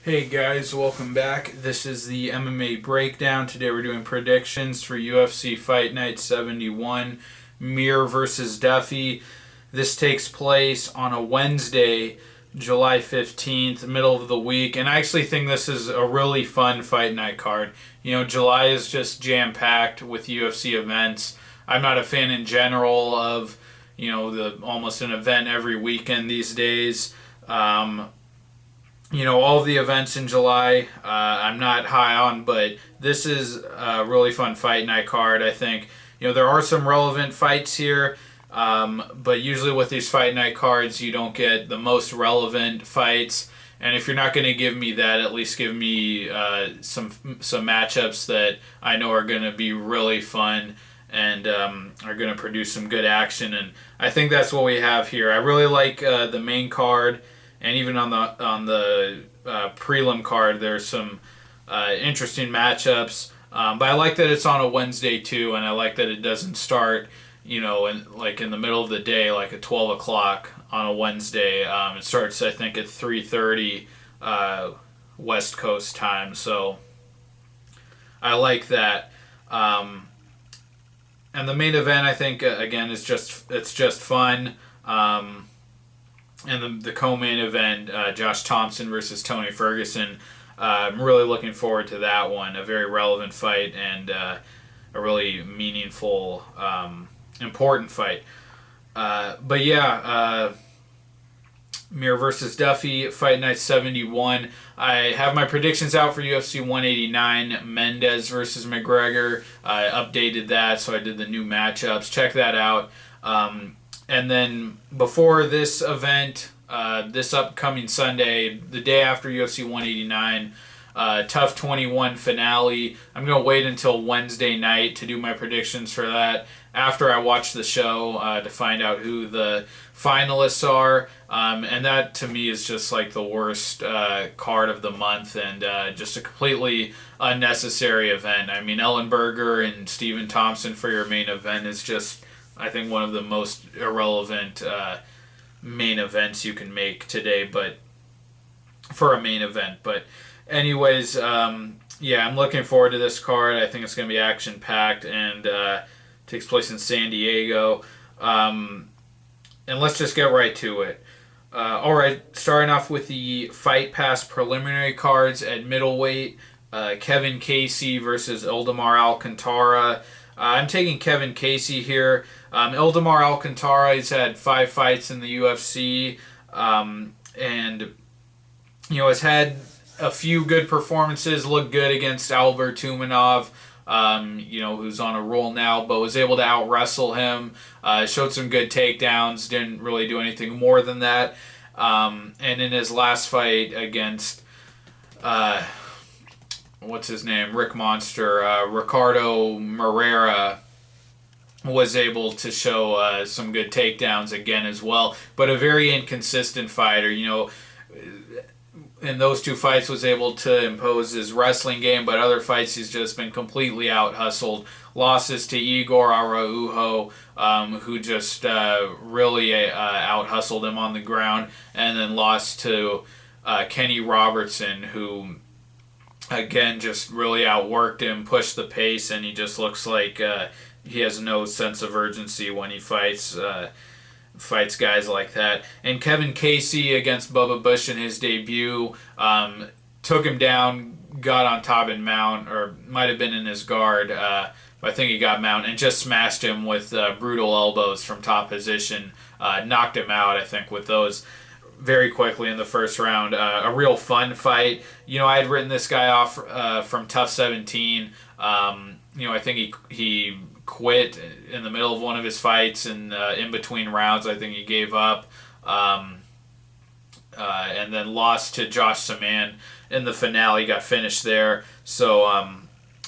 Hey guys, welcome back. This is the MMA breakdown. Today we're doing predictions for UFC Fight Night 71, Mir versus Duffee. This takes place on a Wednesday, July 15th, middle of the week, and I actually think this is a really fun fight night card. July is just jam-packed with UFC events. I'm not a fan in general of, the almost an event every weekend these days. All of the events in July, I'm not high on, but this is a really fun fight night card. I think, there are some relevant fights here, but usually with these fight night cards, you don't get the most relevant fights. And if you're not going to give me that, at least give me some matchups that I know are going to be really fun and are going to produce some good action. And I think that's what we have here. I really like the main card. And even on the prelim card, there's some interesting matchups. But I like that it's on a Wednesday too, and I like that it doesn't start, in the middle of the day, like at 12 o'clock on a Wednesday. It starts, I think, at 3:30 West Coast time. So I like that. And the main event, I think, again, is just fun. And the co-main event, Josh Thomson versus Tony Ferguson. I'm really looking forward to that one. A very relevant fight and a really meaningful, important fight. But yeah, Mir versus Duffee, Fight Night 71. I have my predictions out for UFC 189, Mendes versus McGregor. I updated that, so I did the new matchups. Check that out. And then before this event, this upcoming Sunday, the day after UFC 189, Tough 21 finale. I'm going to wait until Wednesday night to do my predictions for that after I watch the show to find out who the finalists are. And that, to me, is just like the worst card of the month and just a completely unnecessary event. I mean, Ellenberger and Stephen Thompson for your main event is just, I think, one of the most irrelevant main events you can make today, but for a main event. But anyways, yeah, I'm looking forward to this card. I think it's going to be action-packed and takes place in San Diego. And let's just get right to it. All right, starting off with the Fight Pass preliminary cards at middleweight. Kevin Casey versus Ildemar Alcantara. I'm taking Kevin Casey here. Ildemar Alcantara, he's had 5 fights in the UFC, and has had a few good performances. Looked good against Albert Tumanov, who's on a roll now, but was able to out wrestle him. Showed some good takedowns. Didn't really do anything more than that. And in his last fight against what's his name? Rick Monster, Ricardo Moreira, was able to show some good takedowns again as well. But a very inconsistent fighter, in those 2 fights was able to impose his wrestling game, but other fights he's just been completely out-hustled. Losses to Igor Araujo, who just really out-hustled him on the ground, and then lost to Kenny Robertson, who again just really outworked him, pushed the pace, and he just looks like he has no sense of urgency when he fights guys like that. And Kevin Casey against Bubba Bush in his debut, took him down, got on top and mount, or might have been in his guard, but I think he got mount, and just smashed him with brutal elbows from top position, knocked him out, I think, with those very quickly in the first round. A real fun fight. I had written this guy off from Tough 17. I think he quit in the middle of one of his fights, and in between rounds, I think he gave up, and then lost to Josh Saman in the finale. Got finished there. So,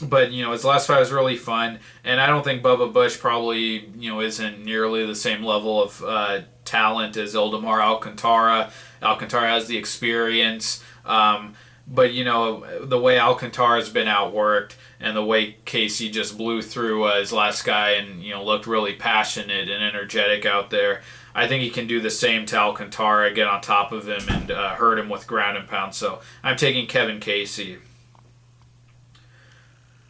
but his last fight was really fun, and I don't think Bubba Bush probably isn't nearly the same level of talent as Ildemar Alcantara. Alcantara has the experience, but the way Alcantara's been outworked, and the way Casey just blew through his last guy and looked really passionate and energetic out there. I think he can do the same to Alcantara, get on top of him, and hurt him with ground and pound. So I'm taking Kevin Casey.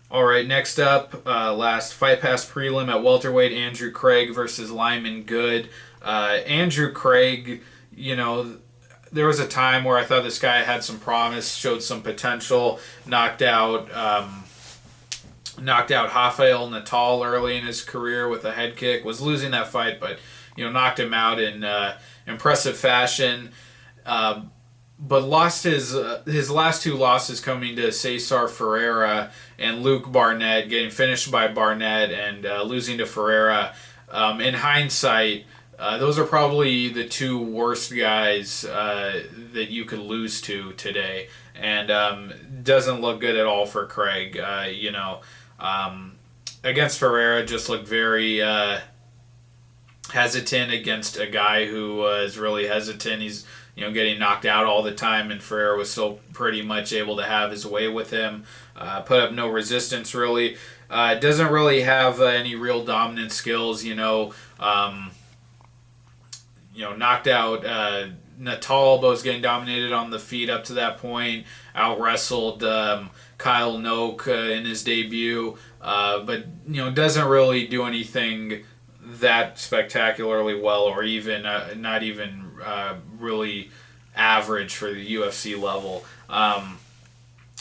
All right, next up, last Fight Pass prelim at welterweight, Andrew Craig versus Lyman Good. Andrew Craig, there was a time where I thought this guy had some promise, showed some potential, knocked out Rafael Natal early in his career with a head kick, was losing that fight, but knocked him out in impressive fashion. But lost his last two losses coming to Cesar Ferreira and Luke Barnett, getting finished by Barnett and losing to Ferreira. In hindsight, those are probably the two worst guys that you could lose to today, and doesn't look good at all for Craig. Against Ferreira, just looked very hesitant against a guy who was really hesitant. He's getting knocked out all the time, and Ferreira was still pretty much able to have his way with him. Put up no resistance, really. Doesn't really have any real dominant skills, knocked out Natal, but was getting dominated on the feet up to that point. Out-wrestled Kyle Noak in his debut, but doesn't really do anything that spectacularly well, or even not even really average for the UFC level.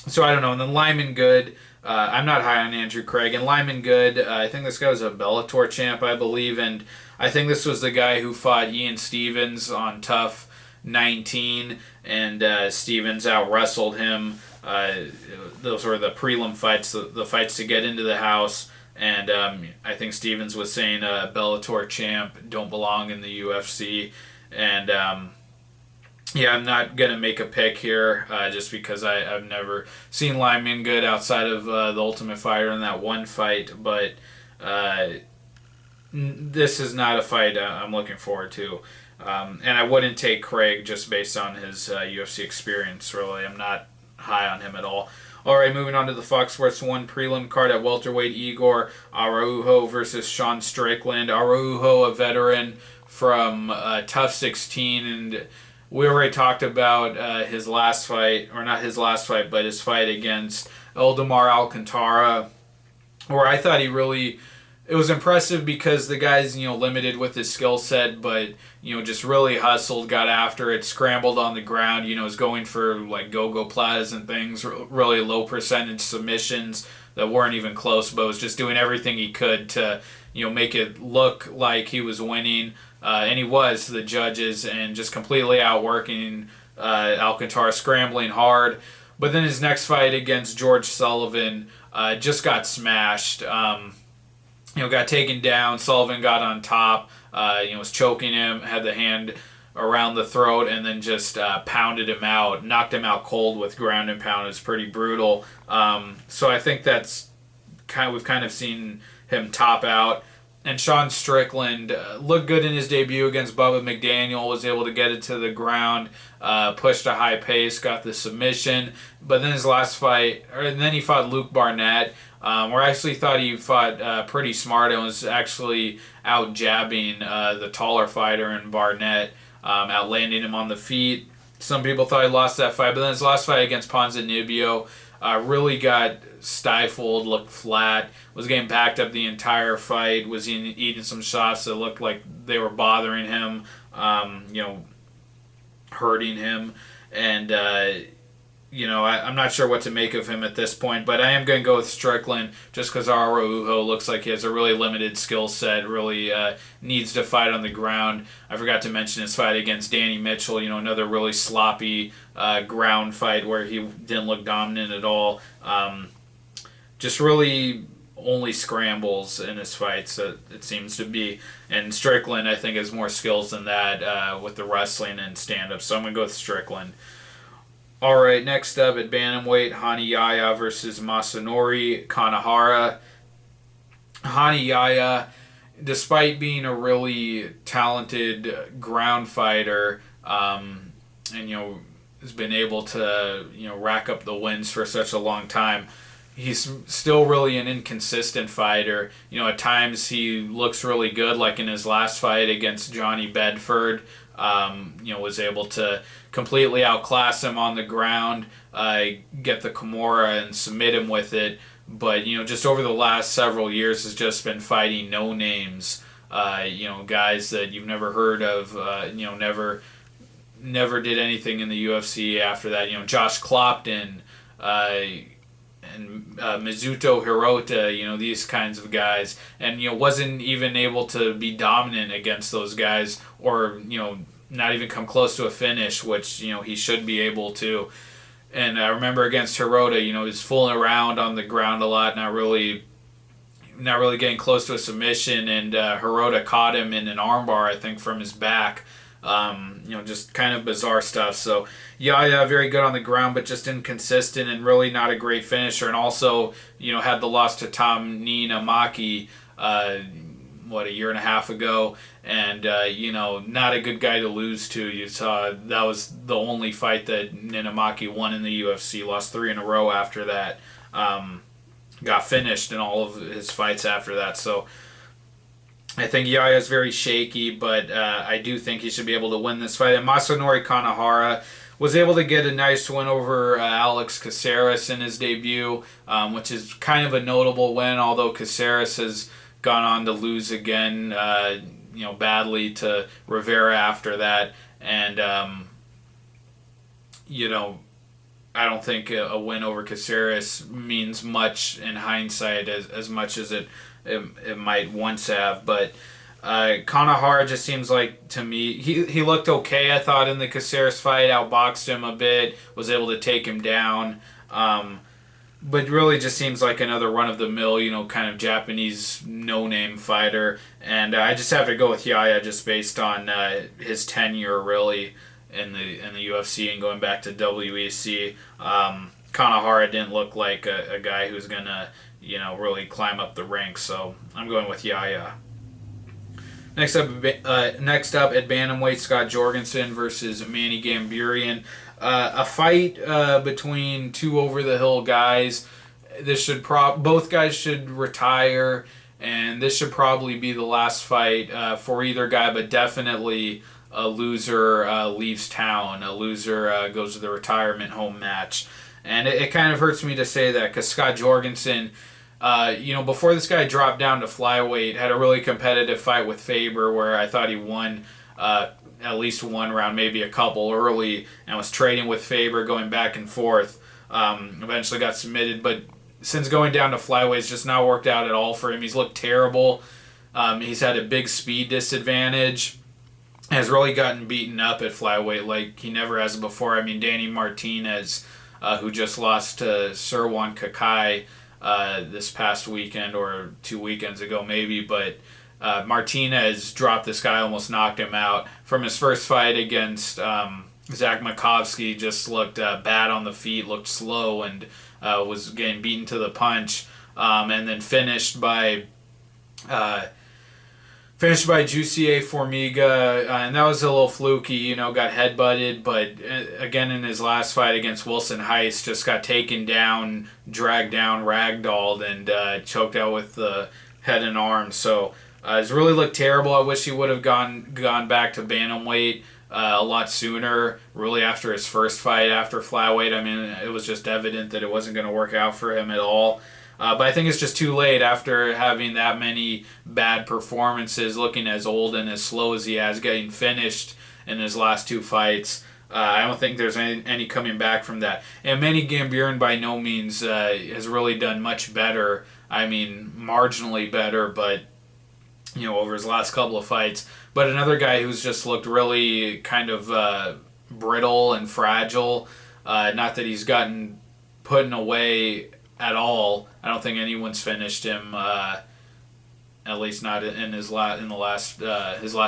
So I don't know. And then Lyman Good, I'm not high on Andrew Craig. And Lyman Good, I think this guy was a Bellator champ, I believe, and I think this was the guy who fought Ian Stevens on Tough 19, and Stevens out-wrestled him. Those were the prelim fights, the fights to get into the house. And I think Stevens was saying Bellator champ don't belong in the UFC. And I'm not going to make a pick here just because I've never seen Lyman Good outside of the Ultimate Fighter in that one fight. But this is not a fight I'm looking forward to. And I wouldn't take Craig just based on his UFC experience, really. I'm not high on him at all. All right, moving on to the Fox Sports 1 prelim card at welterweight, Igor Araujo versus Sean Strickland. Araujo, a veteran from Tough 16, and we already talked about his last fight, or not his last fight, but his fight against Eldemar Alcantara, where I thought it was impressive because the guy's, limited with his skill set, but, just really hustled, got after it, scrambled on the ground, was going for, like, go-go platas and things, really low percentage submissions that weren't even close, but was just doing everything he could to, make it look like he was winning, and he was to the judges, and just completely outworking Alcantara, scrambling hard. But then his next fight against George Sullivan just got smashed. Got taken down. Sullivan got on top. Was choking him, had the hand around the throat, and then just pounded him out, knocked him out cold with ground and pound. It was pretty brutal. So I think we've kind of seen him top out. And Sean Strickland looked good in his debut against Bubba McDaniel, was able to get it to the ground, pushed a high pace, got the submission. But then his last fight, and then he fought Luke Barnett, where I actually thought he fought pretty smart and was actually out jabbing the taller fighter in Barnett, outlanding him on the feet. Some people thought he lost that fight, but then his last fight against Ponzinibbio really got stifled, looked flat, was getting backed up the entire fight, was eating some shots that looked like they were bothering him, hurting him, and I'm not sure what to make of him at this point, but I am going to go with Strickland just because Araujo looks like he has a really limited skill set, really needs to fight on the ground. I forgot to mention his fight against Danny Mitchell, another really sloppy ground fight where he didn't look dominant at all. Just really only scrambles in his fights, it seems to be. And Strickland, I think, has more skills than that with the wrestling and stand-up, so I'm going to go with Strickland. All right, next up at bantamweight, Yahya versus Masanori Kanehara. Yahya, despite being a really talented ground fighter, and has been able to rack up the wins for such a long time, he's still really an inconsistent fighter. At times he looks really good, like in his last fight against Johnny Bedford. Was able to completely outclass him on the ground, get the Kimura and submit him with it. But, just over the last several years has just been fighting no names, guys that you've never heard of, never did anything in the UFC after that. Josh Clopton, and Mizuto Hirota, these kinds of guys, and wasn't even able to be dominant against those guys, or not even come close to a finish, which he should be able to. And I remember against Hirota, he was fooling around on the ground a lot, not really getting close to a submission, and Hirota caught him in an armbar, I think, from his back. Just kind of bizarre stuff. So, Yahya, very good on the ground, but just inconsistent and really not a great finisher. And also, had the loss to Tom Ninamaki, a year and a half ago. And, not a good guy to lose to. You saw that was the only fight that Ninamaki won in the UFC. Lost 3 in a row after that. Got finished in all of his fights after that. So, I think Yahya is very shaky, but I do think he should be able to win this fight. And Masanori Kanehara was able to get a nice win over Alex Caceres in his debut, which is kind of a notable win, although Caceres has gone on to lose again, badly to Rivera after that. And, I don't think a win over Caceres means much in hindsight as much as it might once have, but Kanehara just seems like, to me, he looked okay, I thought, in the Caceres fight, outboxed him a bit, was able to take him down, but really just seems like another run-of-the-mill, kind of Japanese no-name fighter, and I just have to go with Yahya just based on his tenure, really, in the UFC and going back to WEC. Kanehara didn't look like a guy who's going to really climb up the ranks, so I'm going with Yahya. Next up at bantamweight, Scott Jorgensen versus Manny Gamburyan. A fight between two over-the-hill guys. Both guys should retire, and this should probably be the last fight for either guy, but definitely a loser leaves town. A loser goes to the retirement home match. And it kind of hurts me to say that because Scott Jorgensen, before this guy dropped down to flyweight, had a really competitive fight with Faber where I thought he won at least one round, maybe a couple early, and was trading with Faber, going back and forth. Eventually got submitted, but since going down to flyweight, it's just not worked out at all for him. He's looked terrible. He's had a big speed disadvantage. Has really gotten beaten up at flyweight like he never has before. I mean, Danny Martinez, who just lost to Serwan Kakai this past weekend or 2 weekends ago maybe, but Martinez dropped this guy, almost knocked him out. From his first fight against Zach Makovsky, just looked bad on the feet, looked slow, and was getting beaten to the punch, and then finished by Jussier Formiga, and that was a little fluky, got headbutted, but again in his last fight against Wilson Heist, just got taken down, dragged down, ragdolled, and choked out with the head and arms. So it's really looked terrible. I wish he would have gone back to bantamweight a lot sooner, really after his first fight after flyweight. I mean, it was just evident that it wasn't going to work out for him at all. But I think it's just too late after having that many bad performances, looking as old and as slow as he has, getting finished in his last 2 fights. I don't think there's any coming back from that. And Manny Gamburyan by no means has really done much better. I mean, marginally better, but over his last couple of fights. But another guy who's just looked really kind of brittle and fragile. Not that he's gotten put away at all. I don't think anyone's finished him, at least not in his last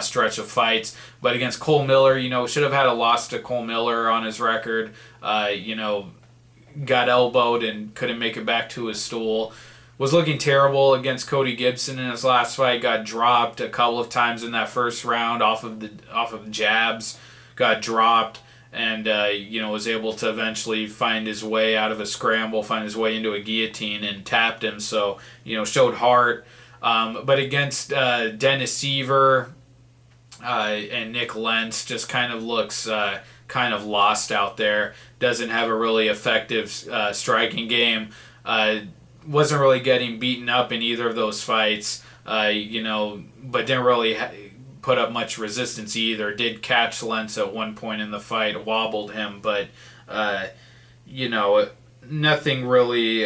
stretch of fights. But against Cole Miller, should have had a loss to Cole Miller on his record. Got elbowed and couldn't make it back to his stool. Was looking terrible against Cody Gibson in his last fight. Got dropped a couple of times in that first round off of jabs. Got dropped. and was able to eventually find his way out of a scramble, find his way into a guillotine, and tapped him. So showed heart. But against Dennis Seaver and Nick Lentz, just kind of looks kind of lost out there. Doesn't have a really effective striking game. Wasn't really getting beaten up in either of those fights. But didn't really put up much resistance either. Did catch Lentz at one point in the fight, wobbled him, but nothing really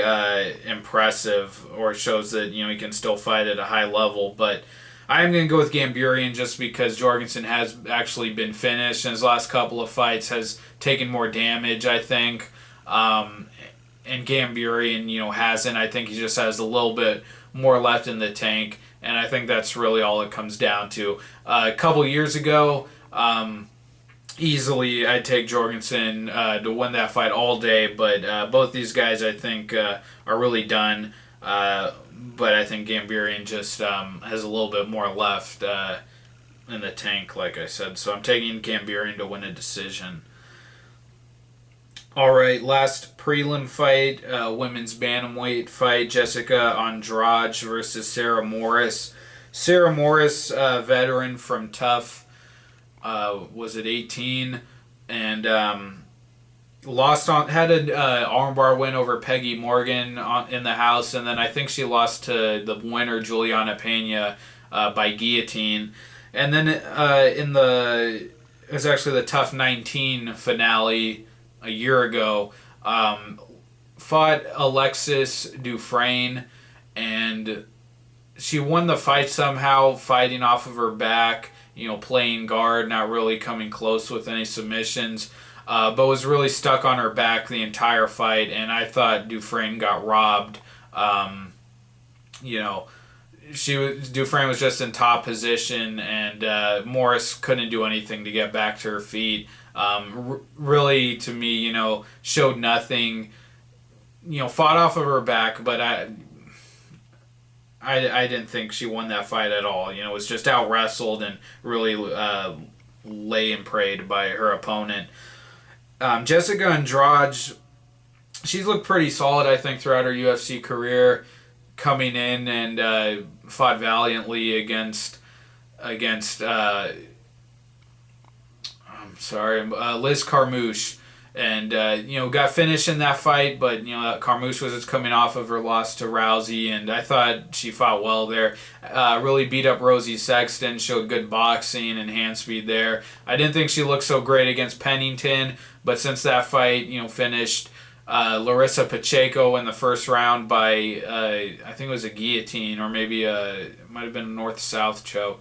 impressive or shows that he can still fight at a high level. But I'm going to go with Gamburyan just because Jorgensen has actually been finished in his last couple of fights, has taken more damage, I think. And Gamburyan, hasn't. I think he just has a little bit more left in the tank, and I think that's really all it comes down to. A couple years ago, easily I'd take Jorgensen to win that fight all day, but both these guys I think are really done. But I think Gamburyan just has a little bit more left in the tank, like I said. So I'm taking Gamburyan to win a decision. All right, last prelim fight, women's bantamweight fight, Jessica Andrade versus Sarah Moras. Sarah Moras, veteran from Tough, was at 18, and had an armbar win over Peggy Morgan in the house, and then I think she lost to the winner Juliana Pena by guillotine. And then it was actually the Tough 19 finale a year ago, fought Alexis Dufresne, and she won the fight somehow, fighting off of her back, playing guard, not really coming close with any submissions, but was really stuck on her back the entire fight, and I thought Dufresne got robbed. Dufresne was just in top position, and Moras couldn't do anything to get back to her feet. Really, to me, showed nothing. Fought off of her back, but I didn't think she won that fight at all. Was just out wrestled and really lay and prayed by her opponent. Jessica Andrade, she's looked pretty solid, I think, throughout her UFC career, coming in and fought valiantly against Liz Carmouche, and got finished in that fight, but Carmouche was just coming off of her loss to Rousey, and I thought she fought well there. Really beat up Rosie Sexton, showed good boxing and hand speed there. I didn't think she looked so great against Pennington, but since that fight, finished Larissa Pacheco in the first round by I think it was a guillotine, or maybe it might have been a north-south choke.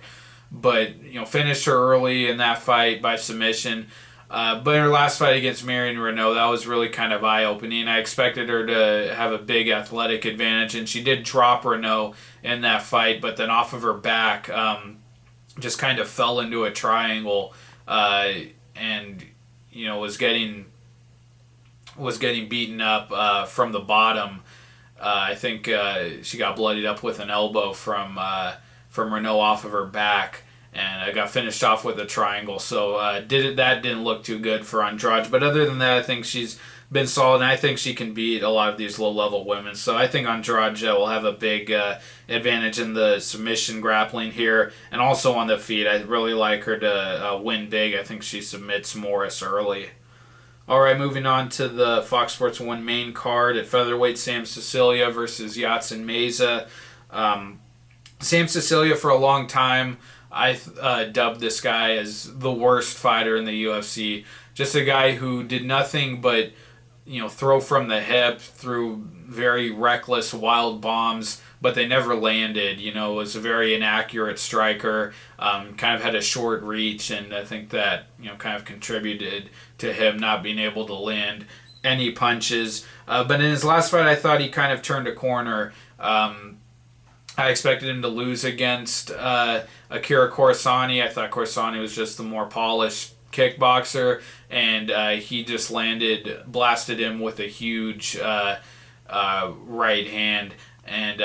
But finished her early in that fight by submission. But in her last fight against Marion Reneau, that was really kind of eye-opening. I expected her to have a big athletic advantage, and she did drop Reneau in that fight, but then off of her back, just kind of fell into a triangle, and was getting beaten up from the bottom. I think she got bloodied up with an elbow from Reneau off of her back, and I got finished off with a triangle. So that didn't look too good for Andrade. But other than that, I think she's been solid, and I think she can beat a lot of these low-level women. So I think Andrade will have a big advantage in the submission grappling here, and also on the feet. I really like her to win big. I think she submits Moras early. All right, moving on to the Fox Sports 1 main card at featherweight, Sam Sicilia versus Yatsen Meza. Sam Sicilia, for a long time, I dubbed this guy as the worst fighter in the UFC. Just a guy who did nothing but, throw from the hip, threw very reckless, wild bombs, but they never landed. Was a very inaccurate striker, kind of had a short reach, and I think that, kind of contributed to him not being able to land any punches. But in his last fight, I thought he kind of turned a corner. I expected him to lose against Akira Corsani. I thought Corsani was just the more polished kickboxer, and he just blasted him with a huge right hand, and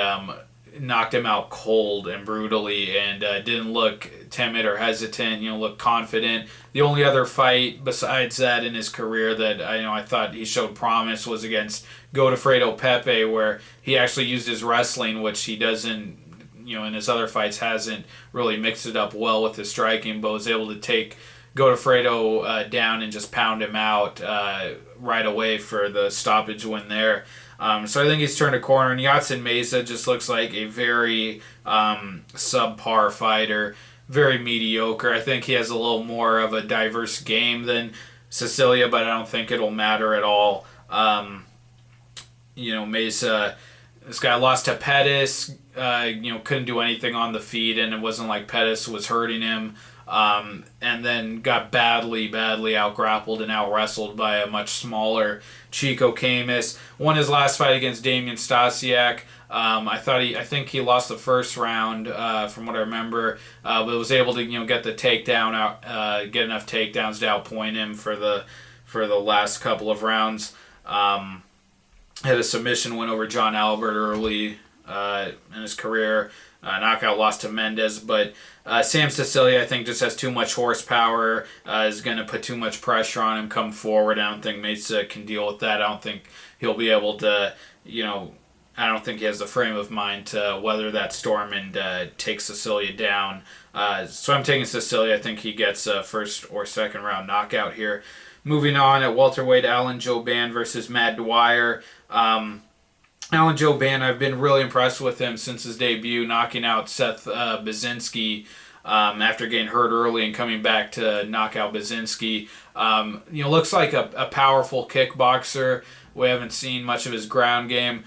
knocked him out cold and brutally, and didn't look timid or hesitant. Looked confident. The only other fight besides that in his career that I thought he showed promise was against Godofredo Pepe, where he actually used his wrestling, which he doesn't. In his other fights hasn't really mixed it up well with his striking, but was able to take Godofredo down and just pound him out right away for the stoppage win there. So I think he's turned a corner. And Yatsen Meza just looks like a very subpar fighter, very mediocre. I think he has a little more of a diverse game than Sicilia, but I don't think it'll matter at all. Meza, this guy lost to Pettis, couldn't do anything on the feet, and it wasn't like Pettis was hurting him. And then got badly out-grappled and out-wrestled by a much smaller Chico Camus. Won his last fight against Damian Stasiak. I think he lost the first round, from what I remember, but was able to get the takedown out, get enough takedowns to outpoint him for the last couple of rounds. Had a submission win over John Albert early in his career. Knockout loss to Mendez, but Sam Sicilia, I think, just has too much horsepower, is going to put too much pressure on him come forward. I don't think Meza can deal with that. I don't think he'll be able to, I don't think he has the frame of mind to weather that storm and take Sicilia down. So I'm taking Sicilia. I think he gets a first or second round knockout here. Moving on at welterweight, Alan Jouban versus Matt Dwyer. Alan Jouban, I've been really impressed with him since his debut, knocking out Seth Baczynski after getting hurt early and coming back to knock out Baczynski. Looks like a powerful kickboxer. We haven't seen much of his ground game.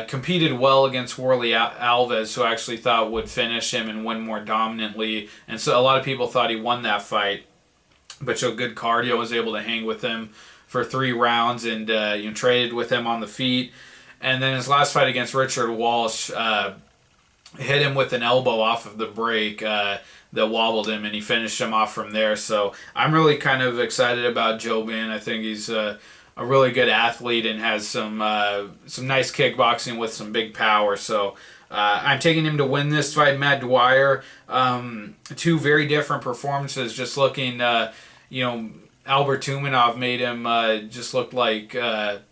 Competed well against Worley Alves, who I actually thought would finish him and win more dominantly. And so a lot of people thought he won that fight, but showed good cardio, was able to hang with him for 3 rounds and traded with him on the feet. And then his last fight against Richard Walsh, hit him with an elbow off of the break that wobbled him, and he finished him off from there. So I'm really kind of excited about Jouban. I think he's a really good athlete and has some nice kickboxing with some big power. So I'm taking him to win this fight. Matt Dwyer, 2 very different performances. Just looking, Albert Tumanov made him just look like a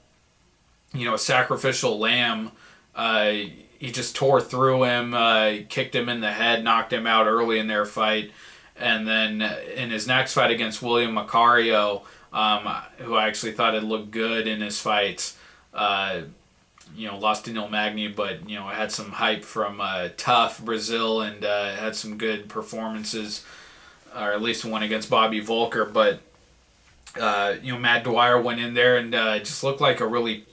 sacrificial lamb. He just tore through him, kicked him in the head, knocked him out early in their fight. And then in his next fight against William Macario, who I actually thought had looked good in his fights, lost to Neil Magny, but, had some hype from Tough Brazil and had some good performances, or at least one against Bobby Volker. But Matt Dwyer went in there and just looked like a really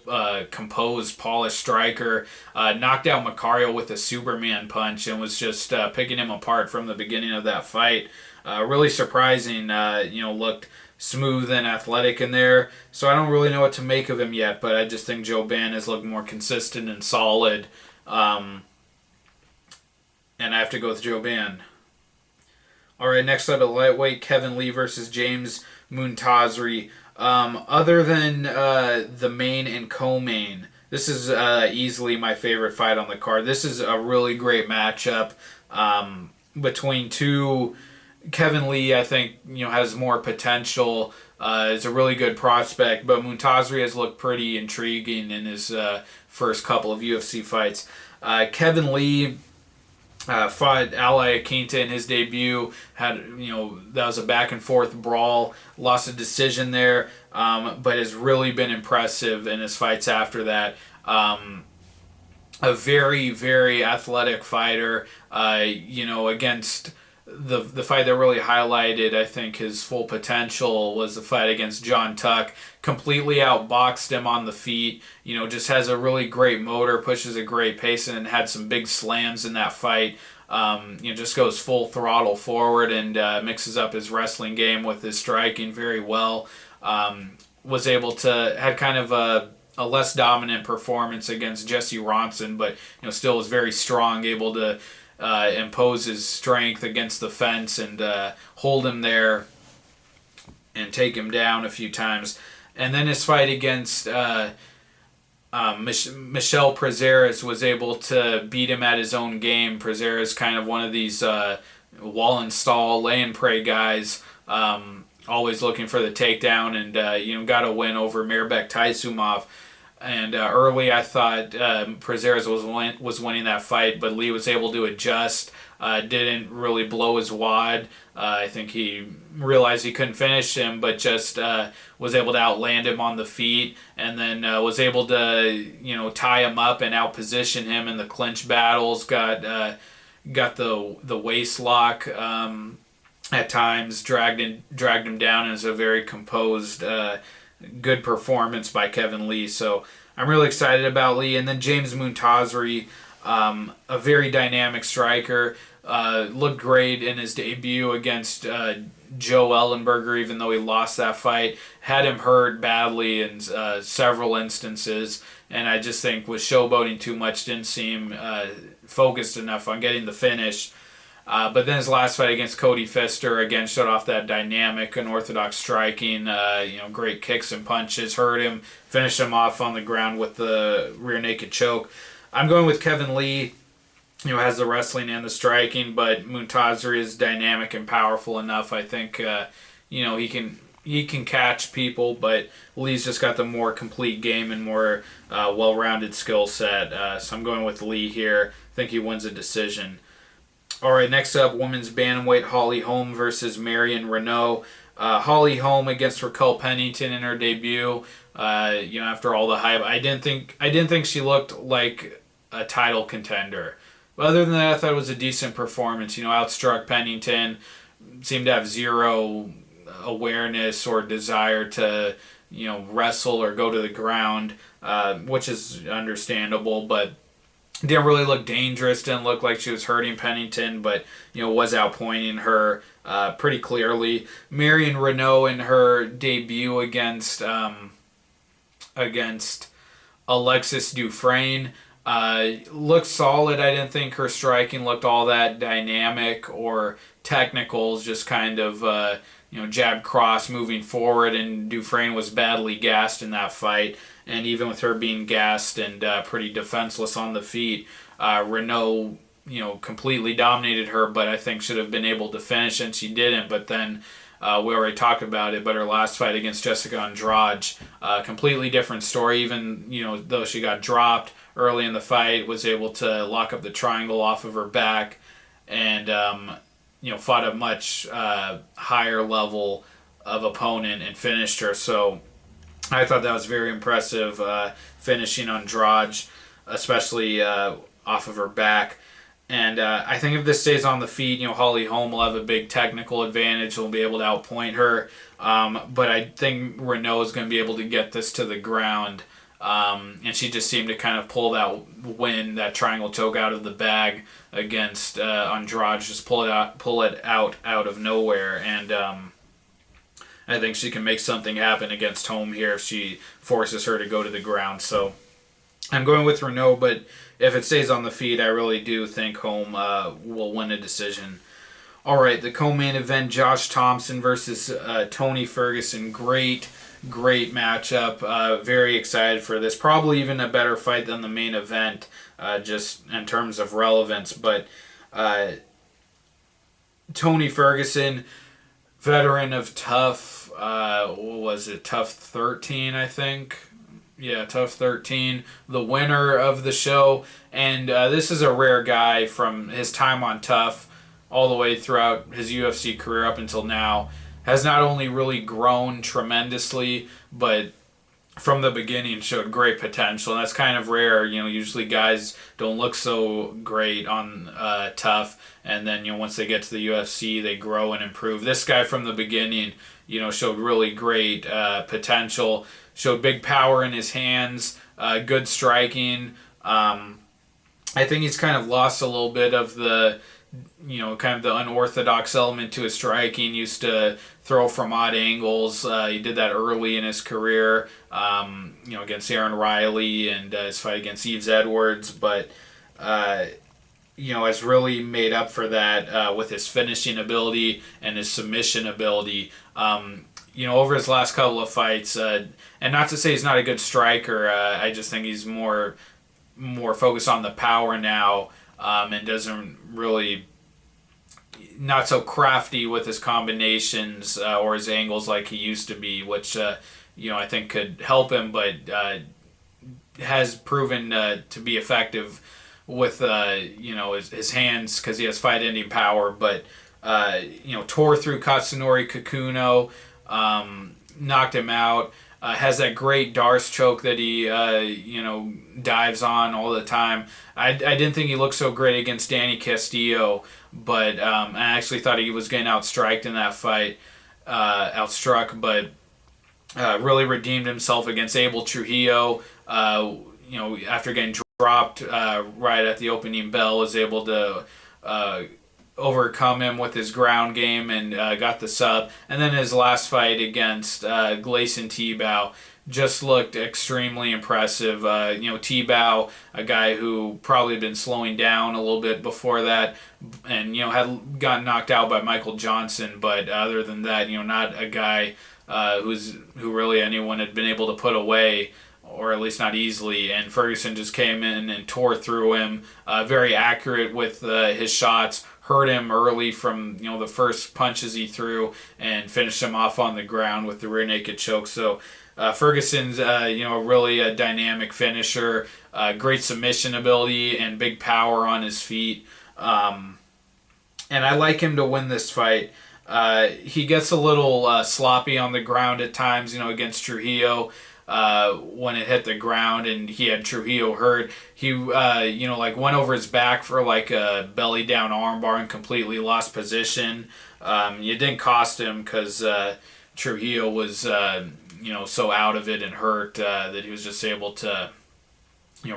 composed, polished striker. Knocked out Macario with a Superman punch and was just picking him apart from the beginning of that fight. Really surprising. Looked smooth and athletic in there. So I don't really know what to make of him yet, but I just think Jouban has looked more consistent and solid. And I have to go with Jouban. All right, next up at lightweight, Kevin Lee versus James Moontasri. Other than the main and co-main, this is easily my favorite fight on the card. This is a really great matchup between two. Kevin Lee, I think, has more potential. Is a really good prospect, but Moontasri has looked pretty intriguing in his first couple of UFC fights. Kevin Lee fought Ally Akinta in his debut. That was a back and forth brawl. Lost a decision there, but has really been impressive in his fights after that. A very, very athletic fighter. Against the fight that really highlighted, I think, his full potential was the fight against John Tuck. Completely outboxed him on the feet. Just has a really great motor, pushes a great pace, and had some big slams in that fight. Just goes full throttle forward and mixes up his wrestling game with his striking very well. Was able to, had kind of a less dominant performance against Jesse Ronson, but still was very strong, able to impose his strength against the fence and hold him there and take him down a few times. And then his fight against Michel Prazeres was able to beat him at his own game. Prazeres kind of one of these wall and stall, lay and pray guys, always looking for the takedown, and got a win over Mirbek Taisumov. And early, I thought Prazeres was winning that fight, but Lee was able to adjust. Didn't really blow his wad. I think he realized he couldn't finish him, but just was able to outland him on the feet, and then was able to tie him up and outposition him in the clinch battles. Got the waist lock at times, dragged him down. It was a very composed, good performance by Kevin Lee. So I'm really excited about Lee. And then James Moontasri, a very dynamic striker. Looked great in his debut against Joe Ellenberger, even though he lost that fight. Had him hurt badly in several instances, and I just think was showboating too much, didn't seem focused enough on getting the finish. But then his last fight against Cody Pfister, again, showed off that dynamic, unorthodox striking, great kicks and punches, hurt him, finished him off on the ground with the rear naked choke. I'm going with Kevin Lee. Has the wrestling and the striking, but Moontasri is dynamic and powerful enough. I think, he can catch people, but Lee's just got the more complete game and more well-rounded skill set. So I'm going with Lee here. I think he wins a decision. All right, next up, women's bantamweight, Holly Holm versus Marion Reneau. Holly Holm against Raquel Pennington in her debut. After all the hype, I didn't think she looked like a title contender. But other than that, I thought it was a decent performance. Outstruck Pennington, seemed to have zero awareness or desire to, wrestle or go to the ground, which is understandable, but didn't really look dangerous, didn't look like she was hurting Pennington, but, was outpointing her pretty clearly. Marion Reneau in her debut against Alexis Dufresne, looked solid. I didn't think her striking looked all that dynamic or technical, just kind of, jab cross moving forward, and Dufresne was badly gassed in that fight. And even with her being gassed and pretty defenseless on the feet, Reneau, completely dominated her, but I think should have been able to finish, and she didn't. But then we already talked about it, but her last fight against Jessica Andrade, completely different story. Even, though she got dropped early in the fight, was able to lock up the triangle off of her back and, fought a much higher level of opponent and finished her. So I thought that was very impressive, finishing Andrade, especially off of her back. And I think if this stays on the feet, Holly Holm will have a big technical advantage. We'll be able to outpoint her. But I think Reneau is going to be able to get this to the ground. And she just seemed to kind of pull that triangle choke out of the bag against Andrade, just pull it out of nowhere. And I think she can make something happen against Holm here if she forces her to go to the ground. So I'm going with Reneau, but if it stays on the feet, I really do think Holm will win a decision. All right, the co-main event, Josh Thomson versus Tony Ferguson. Great matchup. Very excited for this. Probably even a better fight than the main event, just in terms of relevance. But Tony Ferguson, veteran of Tough, what was it, Tough 13, I think? Yeah, Tough 13, the winner of the show. And this is a rare guy from his time on Tough all the way throughout his UFC career up until now. Has not only really grown tremendously, but from the beginning showed great potential. And that's kind of rare. Usually guys don't look so great on Tough, and then once they get to the UFC, they grow and improve. This guy from the beginning, showed really great potential. Showed big power in his hands, good striking. I think he's kind of lost a little bit of the kind of the unorthodox element to his striking. Used to throw from odd angles. He did that early in his career, against Aaron Riley and his fight against Yves Edwards. But, has really made up for that with his finishing ability and his submission ability. over his last couple of fights, and not to say he's not a good striker, I just think he's more focused on the power now, and doesn't really not so crafty with his combinations or his angles like he used to be, which I think could help him, but has proven to be effective with his hands because he has fight-ending power. But tore through Katsunori Kikuno, knocked him out. Has that great Darce choke that he dives on all the time. I didn't think he looked so great against Danny Castillo, but I actually thought he was getting outstriked in that fight, outstruck, but really redeemed himself against Abel Trujillo. After getting dropped right at the opening bell, was able to overcome him with his ground game and got the sub. And then his last fight against Gleison Tibau just looked extremely impressive. Tibau, a guy who probably had been slowing down a little bit before that, and had gotten knocked out by Michael Johnson, but other than that, not a guy who really anyone had been able to put away, or at least not easily. And Ferguson just came in and tore through him, very accurate with his shots, hurt him early from the first punches he threw, and finished him off on the ground with the rear naked choke. So Ferguson's really a dynamic finisher, great submission ability and big power on his feet, and I like him to win this fight. He gets a little sloppy on the ground at times, against Trujillo. When it hit the ground and he had Trujillo hurt, he went over his back for like a belly down armbar and completely lost position. It didn't cost him because Trujillo was so out of it and hurt that he was just able to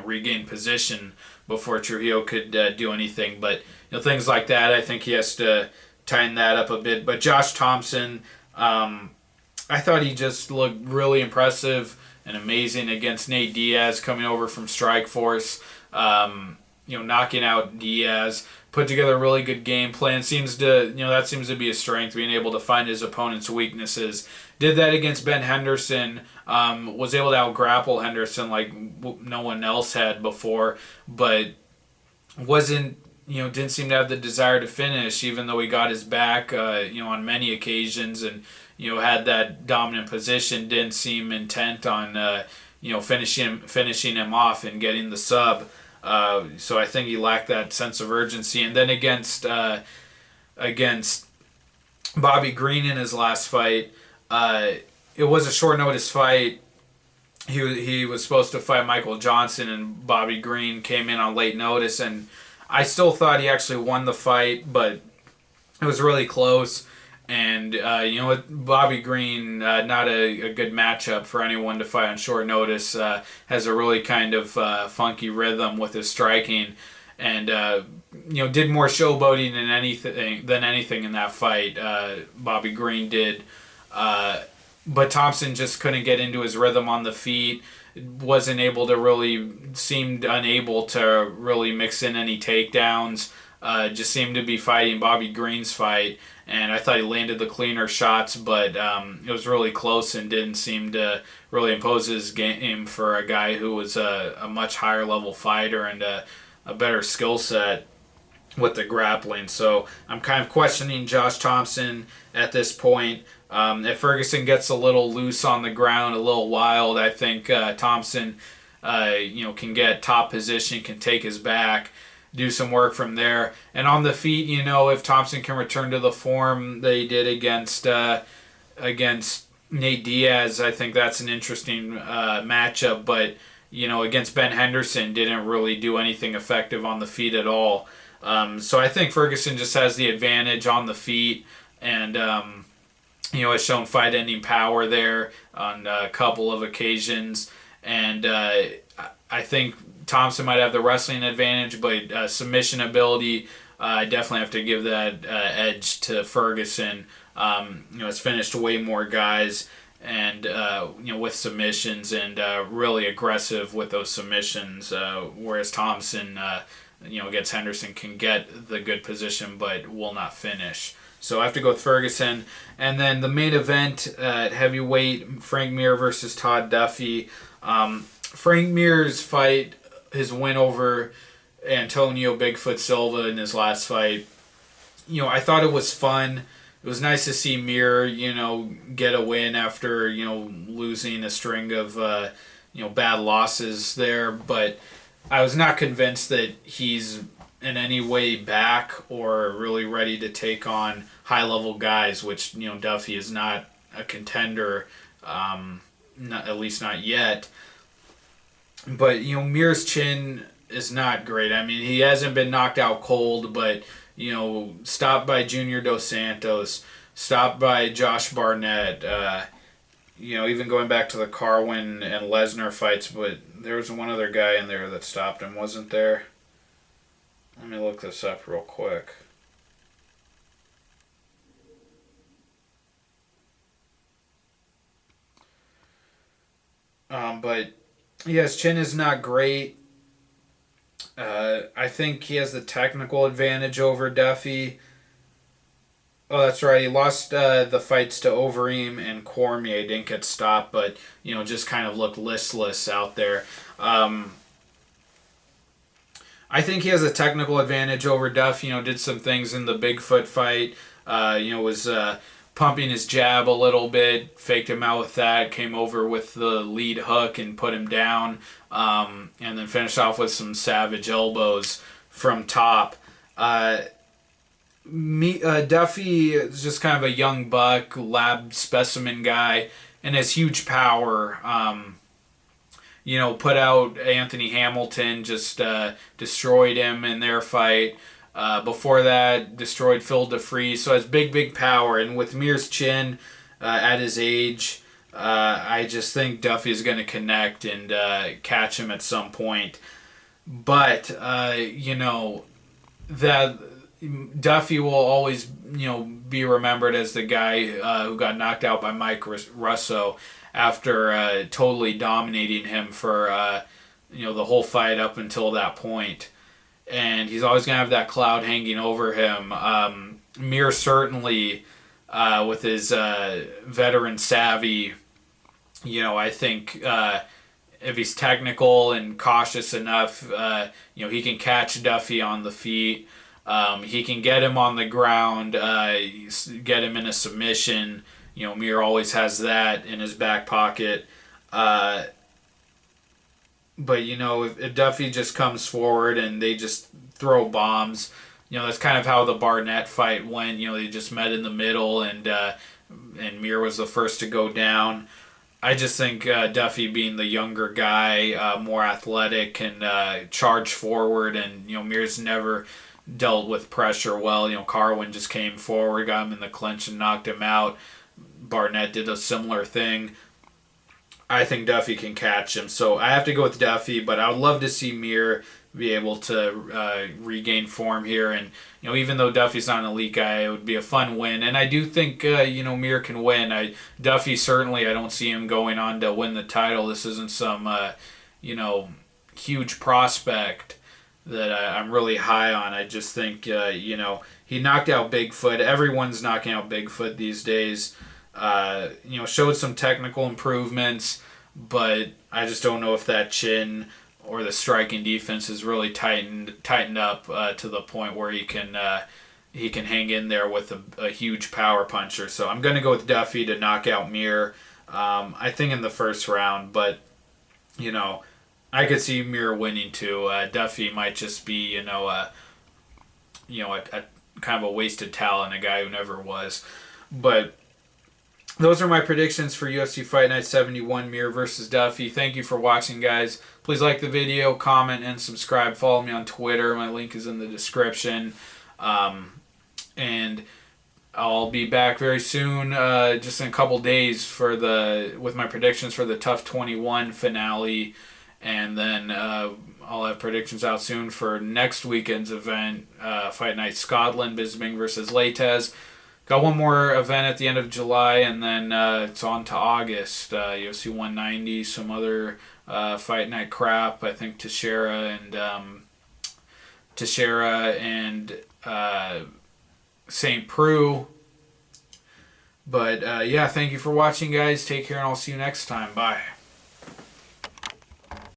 regain position before Trujillo could do anything. But things like that, I think he has to tighten that up a bit. But Josh Thomson, I thought he just looked really impressive and amazing against Nate Diaz coming over from Strikeforce. Knocking out Diaz, put together a really good game plan. That seems to be a strength, being able to find his opponent's weaknesses. Did that against Ben Henderson. Was able to out-grapple Henderson like no one else had before, but didn't seem to have the desire to finish, even though he got his back, on many occasions, and had that dominant position. Didn't seem intent on finishing him off and getting the sub. So I think he lacked that sense of urgency. And then against Bobby Green in his last fight, it was a short notice fight. He was supposed to fight Michael Johnson, and Bobby Green came in on late notice, and I still thought he actually won the fight, but it was really close. And Bobby Green, not a good matchup for anyone to fight on short notice. Has a really kind of funky rhythm with his striking, and did more showboating than anything in that fight. Bobby Green did, but Thomson just couldn't get into his rhythm on the feet. Seemed unable to really mix in any takedowns. Just seemed to be fighting Bobby Green's fight, and I thought he landed the cleaner shots, but it was really close and didn't seem to really impose his game for a guy who was a much higher level fighter and a better skill set with the grappling. So I'm kind of questioning Josh Thomson at this point. If Ferguson gets a little loose on the ground, a little wild, I think Thomson can get top position, can take his back, do some work from there. And on the feet, if Thomson can return to the form that he did against Nate Diaz, I think that's an interesting matchup. But, against Ben Henderson, didn't really do anything effective on the feet at all. So I think Ferguson just has the advantage on the feet, and has shown fight-ending power there on a couple of occasions. And I think Thomson might have the wrestling advantage, but submission ability, I definitely have to give that edge to Ferguson. Has finished way more guys, and with submissions, and really aggressive with those submissions. Whereas Thomson, against Henderson, can get the good position, but will not finish. So I have to go with Ferguson. And then the main event at heavyweight, Frank Mir versus Todd Duffee. Frank Mir's fight, his win over Antonio Bigfoot Silva in his last fight, I thought it was fun. It was nice to see Mir, get a win after, losing a string of, bad losses there. But I was not convinced that he's in any way back or really ready to take on high-level guys, which, Duffee is not a contender, at least not yet. But, Mir's chin is not great. I mean, he hasn't been knocked out cold, but, stopped by Junior Dos Santos, stopped by Josh Barnett, even going back to the Carwin and Lesnar fights, but there was one other guy in there that stopped him, wasn't there? Let me look this up real quick. But yeah, his chin is not great. I think he has the technical advantage over Duffee. Oh, that's right. He lost the fights to Overeem and Cormier. Didn't get stopped, but just kind of looked listless out there. I think he has a technical advantage over Duffee. Did some things in the Bigfoot fight. Was pumping his jab a little bit, faked him out with that, came over with the lead hook and put him down, and then finished off with some savage elbows from top. Duffee is just kind of a young buck, lab specimen guy, and has huge power. Put out Anthony Hamilton, just destroyed him in their fight. Before that, destroyed Phil DeFries, so has big power. And with Mir's chin at his age, I just think Duffee is going to connect and catch him at some point. But, that Duffee will always, be remembered as the guy who got knocked out by Mike Russo after totally dominating him for, the whole fight up until that point. And he's always going to have that cloud hanging over him. Mir certainly, with his veteran savvy, I think if he's technical and cautious enough, he can catch Duffee on the feet. He can get him on the ground, get him in a submission. Mir always has that in his back pocket. But, if Duffee just comes forward and they just throw bombs, that's kind of how the Barnett fight went. They just met in the middle and Mir was the first to go down. I just think Duffee, being the younger guy, more athletic, can charge forward, and, Mir's never dealt with pressure well. Carwin just came forward, got him in the clinch and knocked him out. Barnett did a similar thing. I think Duffee can catch him, so I have to go with Duffee, but I would love to see Mir be able to regain form here, and even though Duffee's not an elite guy, it would be a fun win, and I do think Mir can win. Duffee, certainly, I don't see him going on to win the title. This isn't some huge prospect that I'm really high on. I just think he knocked out Bigfoot. Everyone's knocking out Bigfoot these days. Showed some technical improvements, but I just don't know if that chin or the striking defense is really tightened up to the point where he can hang in there with a huge power puncher. So I'm going to go with Duffee to knock out Mir. I think in the first round, but I could see Mir winning too. Duffee might just be a kind of a wasted talent, a guy who never was, but. Those are my predictions for UFC Fight Night 71, Mir versus Duffee. Thank you for watching, guys. Please like the video, comment, and subscribe. Follow me on Twitter. My link is in the description. And I'll be back very soon, just in a couple days, with my predictions for the Tough 21 finale. And then I'll have predictions out soon for next weekend's event, Fight Night Scotland, Bisping versus Leites. Got one more event at the end of July, and then it's on to August. UFC 190, some other fight night crap. I think Teixeira and St. Preux But yeah, thank you for watching, guys. Take care, and I'll see you next time. Bye.